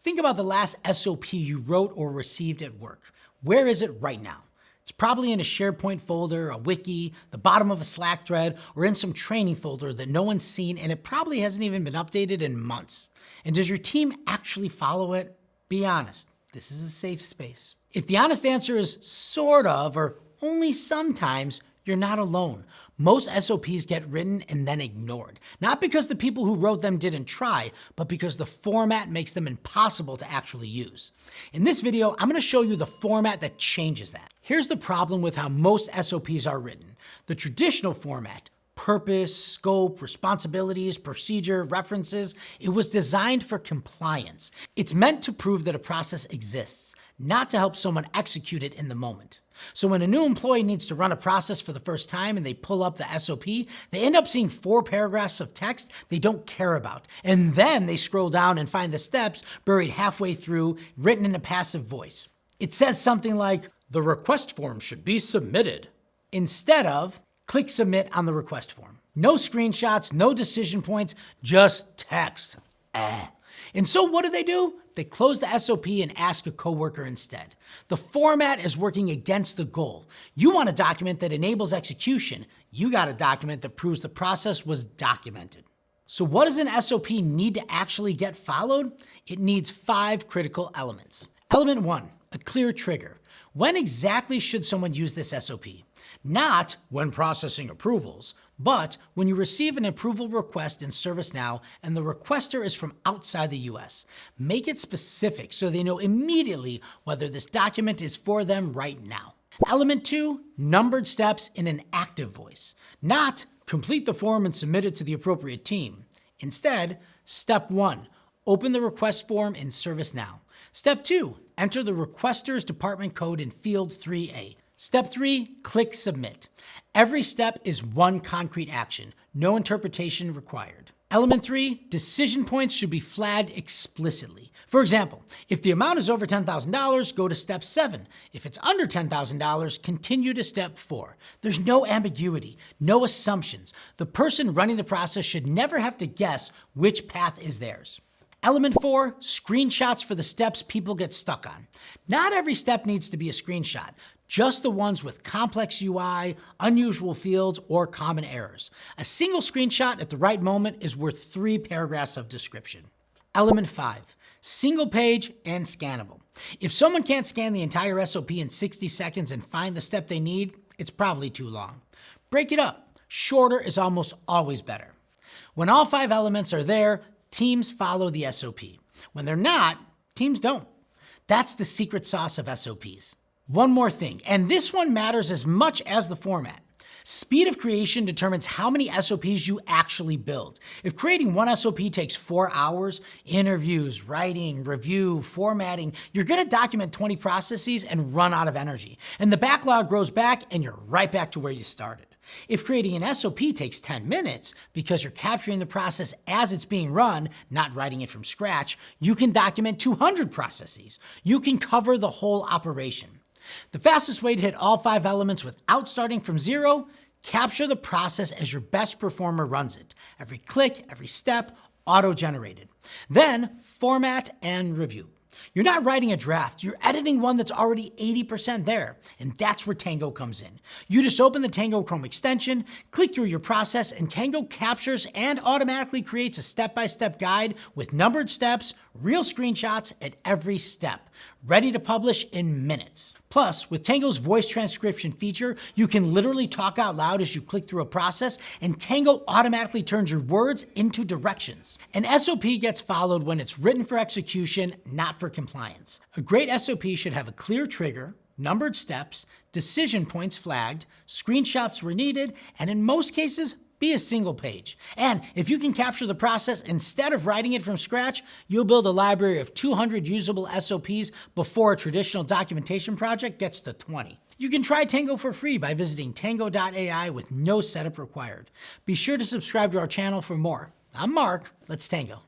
Think about the last SOP you wrote or received at work. Where is it right now? It's probably in a SharePoint folder, a wiki, the bottom of a Slack thread, or in some training folder that no one's seen, and it probably hasn't even been updated in months. And does your team actually follow it? Be honest, this is a safe space. If the honest answer is sort of, or only sometimes, you're not alone. Most SOPs get written and then ignored. Not because the people who wrote them didn't try, but because the format makes them impossible to actually use. In this video, I'm going to show you the format that changes that. Here's the problem with how most SOPs are written. The traditional format, purpose, scope, responsibilities, procedure, references, it was designed for compliance. It's meant to prove that a process exists, not to help someone execute it in the moment. So when a new employee needs to run a process for the first time and they pull up the SOP, they end up seeing 4 paragraphs of text they don't care about. And then they scroll down and find the steps buried halfway through, written in a passive voice. It says something like, the request form should be submitted, instead of click submit on the request form. No screenshots, no decision points, just text. And so what do? They close the SOP and ask a coworker instead. The format is working against the goal. You want a document that enables execution. You got a document that proves the process was documented. So what does an SOP need to actually get followed? It needs 5 critical elements. Element 1, a clear trigger. When exactly should someone use this SOP? Not when processing approvals, but when you receive an approval request in ServiceNow and the requester is from outside the US. Make it specific so they know immediately whether this document is for them right now. Element 2, numbered steps in an active voice. Not complete the form and submit it to the appropriate team. Instead, step 1, open the request form in ServiceNow. Step 2, enter the requester's department code in field 3A. Step 3, click submit. Every step is one concrete action, no interpretation required. Element 3, decision points should be flagged explicitly. For example, if the amount is over $10,000, go to step 7. If it's under $10,000, continue to step 4. There's no ambiguity, no assumptions. The person running the process should never have to guess which path is theirs. Element 4, screenshots for the steps people get stuck on. Not every step needs to be a screenshot, just the ones with complex UI, unusual fields, or common errors. A single screenshot at the right moment is worth 3 paragraphs of description. Element 5, single page and scannable. If someone can't scan the entire SOP in 60 seconds and find the step they need, it's probably too long. Break it up. Shorter is almost always better. When all 5 elements are there, teams follow the SOP. When they're not, teams don't. That's the secret sauce of SOPs. One more thing, and this one matters as much as the format. Speed of creation determines how many SOPs you actually build. If creating one SOP takes 4 hours, interviews, writing, review, formatting, you're gonna document 20 processes and run out of energy. And the backlog grows back and you're right back to where you started. If creating an SOP takes 10 minutes because you're capturing the process as it's being run, not writing it from scratch, you can document 200 processes. You can cover the whole operation. The fastest way to hit all 5 elements without starting from zero, capture the process as your best performer runs it. Every click, every step, auto-generated. Then format and review. You're not writing a draft, you're editing one that's already 80% there, and that's where Tango comes in. You just open the Tango Chrome extension, click through your process, and Tango captures and automatically creates a step-by-step guide with numbered steps, real screenshots at every step, ready to publish in minutes. Plus, with Tango's voice transcription feature, you can literally talk out loud as you click through a process, and Tango automatically turns your words into directions. An SOP gets followed when it's written for execution, not for compliance. A great SOP should have a clear trigger, numbered steps, decision points flagged, screenshots where needed, and in most cases, be a single page. And if you can capture the process instead of writing it from scratch, you'll build a library of 200 usable SOPs before a traditional documentation project gets to 20. You can try Tango for free by visiting tango.ai with no setup required. Be sure to subscribe to our channel for more. I'm Mark, let's Tango.